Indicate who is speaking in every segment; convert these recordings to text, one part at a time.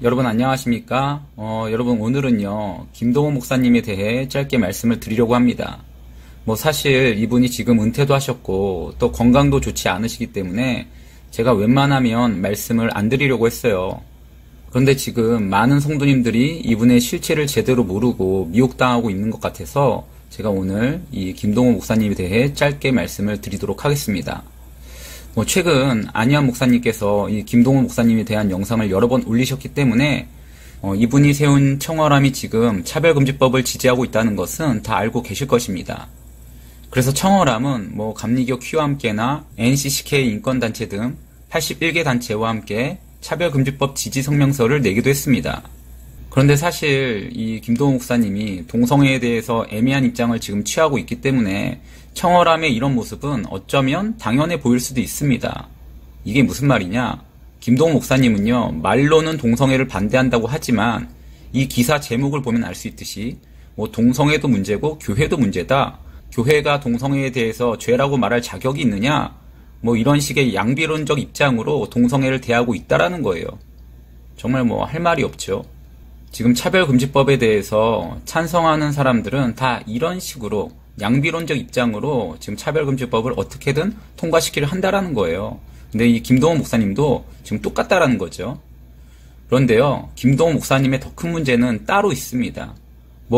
Speaker 1: 여러분 안녕하십니까? 여러분 오늘은요, 김동호 목사님에 대해 짧게 말씀을 드리려고 합니다. 사실 이분이 지금 은퇴도 하셨고 또 건강도 좋지 않으시기 때문에 제가 웬만하면 말씀을 안 드리려고 했어요. 그런데 지금 많은 성도님들이 이분의 실체를 제대로 모르고 미혹당하고 있는 것 같아서 제가 오늘 이 김동호 목사님에 대해 짧게 말씀을 드리도록 하겠습니다. 최근 안희환 목사님께서 이 김동호 목사님에 대한 영상을 여러 번 올리셨기 때문에 이분이 세운 청월함이 지금 차별금지법을 지지하고 있다는 것은 다 알고 계실 것입니다. 그래서 청월함은 감리교 Q와 함께나 NCCK 인권단체 등 81개 단체와 함께 차별금지법 지지 성명서를 내기도 했습니다. 그런데 사실 이 김동호 목사님이 동성애에 대해서 애매한 입장을 지금 취하고 있기 때문에 청월함의 이런 모습은 어쩌면 당연해 보일 수도 있습니다. 이게 무슨 말이냐? 김동호 목사님은요, 말로는 동성애를 반대한다고 하지만 이 기사 제목을 보면 알 수 있듯이 동성애도 문제고 교회도 문제다. 교회가 동성애에 대해서 죄라고 말할 자격이 있느냐? 이런 식의 양비론적 입장으로 동성애를 대하고 있다라는 거예요. 정말 할 말이 없죠. 지금 차별금지법에 대해서 찬성하는 사람들은 다 이런 식으로 양비론적 입장으로 지금 차별금지법을 어떻게든 통과시키려 한다라는 거예요. 근데 이 김동호 목사님도 지금 똑같다라는 거죠. 그런데요, 김동호 목사님의 더 큰 문제는 따로 있습니다.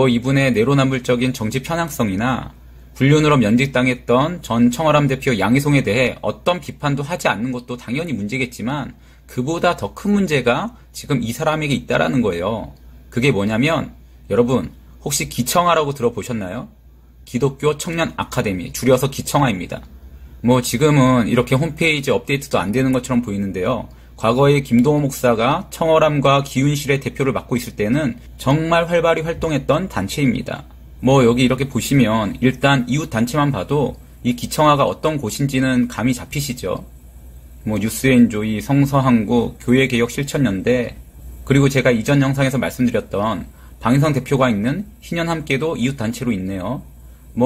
Speaker 1: 이분의 내로남불적인 정치 편향성이나 불륜으로 면직당했던 전 청월함 대표 양희송에 대해 어떤 비판도 하지 않는 것도 당연히 문제겠지만 그보다 더 큰 문제가 지금 이 사람에게 있다라는 거예요. 그게 뭐냐면 여러분 혹시 기청아라고 들어보셨나요? 기독교 청년 아카데미, 줄여서 기청아입니다. 지금은 이렇게 홈페이지 업데이트도 안 되는 것처럼 보이는데요. 과거에 김동호 목사가 청월함과 기운실의 대표를 맡고 있을 때는 정말 활발히 활동했던 단체입니다. 여기 이렇게 보시면 일단 이웃 단체만 봐도 이 기청아가 어떤 곳인지는 감이 잡히시죠. 뉴스엔조이, 성서한국, 교회개혁실천연대, 그리고 제가 이전 영상에서 말씀드렸던 방인성 대표가 있는 희년함께도 이웃 단체로 있네요.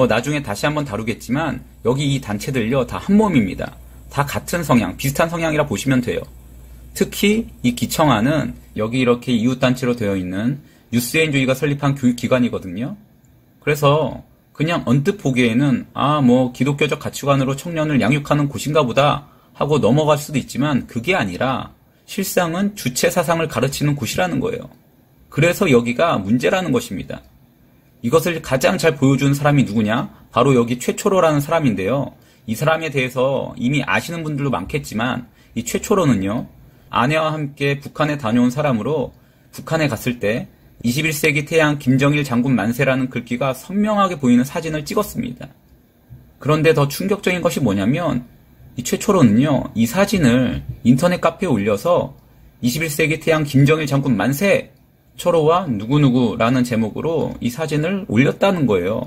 Speaker 1: 나중에 다시 한번 다루겠지만 여기 이 단체들요 다 한 몸입니다. 다 같은 성향, 비슷한 성향이라 보시면 돼요. 특히 이 기청아는 여기 이렇게 이웃 단체로 되어 있는 뉴스엔조이가 설립한 교육기관이거든요. 그래서 그냥 언뜻 보기에는 기독교적 가치관으로 청년을 양육하는 곳인가 보다 하고 넘어갈 수도 있지만 그게 아니라 실상은 주체 사상을 가르치는 곳이라는 거예요. 그래서 여기가 문제라는 것입니다. 이것을 가장 잘 보여주는 사람이 누구냐? 바로 여기 최초로라는 사람인데요. 이 사람에 대해서 이미 아시는 분들도 많겠지만 이 최초로는요, 아내와 함께 북한에 다녀온 사람으로 북한에 갔을 때 21세기 태양 김정일 장군 만세라는 글귀가 선명하게 보이는 사진을 찍었습니다. 그런데 더 충격적인 것이 뭐냐면 이 최초로는요, 이 사진을 인터넷 카페에 올려서 21세기 태양 김정일 장군 만세! 초로와 누구누구라는 제목으로 이 사진을 올렸다는 거예요.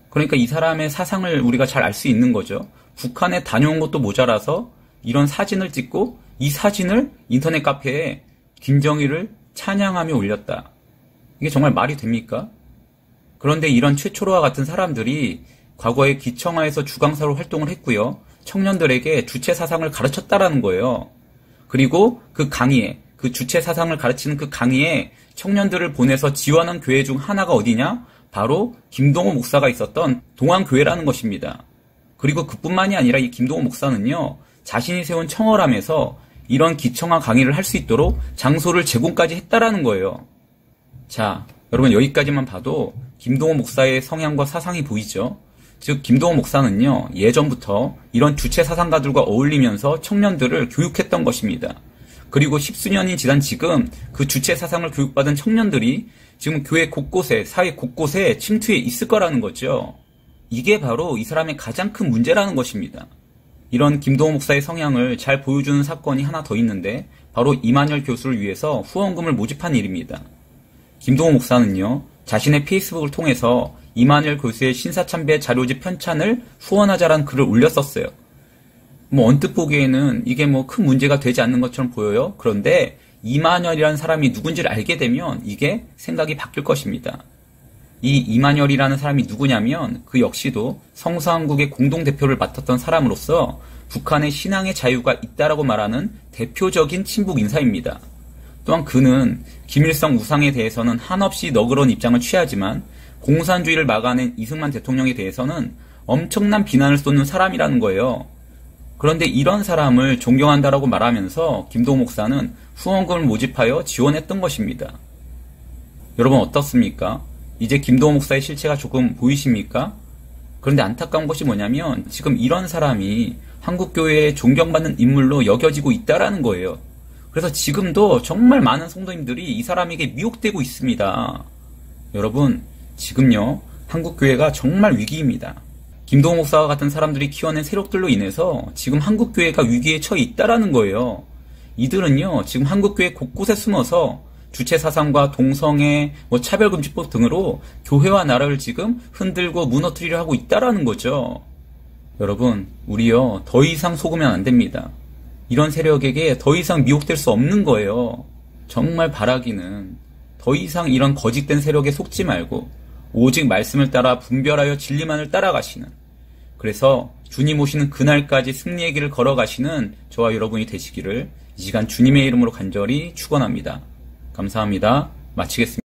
Speaker 1: 그러니까 이 사람의 사상을 우리가 잘 알 수 있는 거죠. 북한에 다녀온 것도 모자라서 이런 사진을 찍고 이 사진을 인터넷 카페에 김정일을 찬양하며 올렸다. 이게 정말 말이 됩니까? 그런데 이런 최초로와 같은 사람들이 과거에 기청아에서 주강사로 활동을 했고요. 청년들에게 주체 사상을 가르쳤다라는 거예요. 그리고 그 강의에, 그 주체 사상을 가르치는 그 강의에 청년들을 보내서 지원한 교회 중 하나가 어디냐? 바로 김동호 목사가 있었던 동안교회라는 것입니다. 그리고 그뿐만이 아니라 이 김동호 목사는요, 자신이 세운 청월함에서 이런 기청아 강의를 할 수 있도록 장소를 제공까지 했다라는 거예요. 자, 여러분 여기까지만 봐도 김동호 목사의 성향과 사상이 보이죠? 즉 김동호 목사는요, 예전부터 이런 주체 사상가들과 어울리면서 청년들을 교육했던 것입니다. 그리고 십수년이 지난 지금 그 주체 사상을 교육받은 청년들이 지금 교회 곳곳에, 사회 곳곳에 침투해 있을 거라는 거죠. 이게 바로 이 사람의 가장 큰 문제라는 것입니다. 이런 김동호 목사의 성향을 잘 보여주는 사건이 하나 더 있는데 바로 이만열 교수를 위해서 후원금을 모집한 일입니다. 김동호 목사는요, 자신의 페이스북을 통해서 이만열 교수의 신사참배 자료집 편찬을 후원하자라는 글을 올렸었어요. 언뜻 보기에는 이게 큰 문제가 되지 않는 것처럼 보여요. 그런데 이만열이라는 사람이 누군지를 알게 되면 이게 생각이 바뀔 것입니다. 이 이만열이라는 사람이 누구냐면 그 역시도 성서한국의 공동대표를 맡았던 사람으로서 북한의 신앙의 자유가 있다라고 말하는 대표적인 친북 인사입니다. 또한 그는 김일성 우상에 대해서는 한없이 너그러운 입장을 취하지만 공산주의를 막아낸 이승만 대통령에 대해서는 엄청난 비난을 쏟는 사람이라는 거예요. 그런데 이런 사람을 존경한다라고 말하면서 김동호 목사는 후원금을 모집하여 지원했던 것입니다. 여러분 어떻습니까? 이제 김동호 목사의 실체가 조금 보이십니까? 그런데 안타까운 것이 뭐냐면 지금 이런 사람이 한국교회에 존경받는 인물로 여겨지고 있다라는 거예요. 그래서 지금도 정말 많은 성도님들이 이 사람에게 미혹되고 있습니다. 여러분, 지금요, 한국교회가 정말 위기입니다. 김동호 목사와 같은 사람들이 키워낸 세력들로 인해서 지금 한국교회가 위기에 처해 있다라는 거예요. 이들은요, 지금 한국교회 곳곳에 숨어서 주체사상과 동성애, 차별금지법 등으로 교회와 나라를 지금 흔들고 무너뜨리려 하고 있다라는 거죠. 여러분, 우리요, 더 이상 속으면 안 됩니다. 이런 세력에게 더 이상 미혹될 수 없는 거예요. 정말 바라기는 더 이상 이런 거짓된 세력에 속지 말고 오직 말씀을 따라 분별하여 진리만을 따라가시는, 그래서 주님 오시는 그날까지 승리의 길을 걸어가시는 저와 여러분이 되시기를 이 시간 주님의 이름으로 간절히 축원합니다. 감사합니다. 마치겠습니다.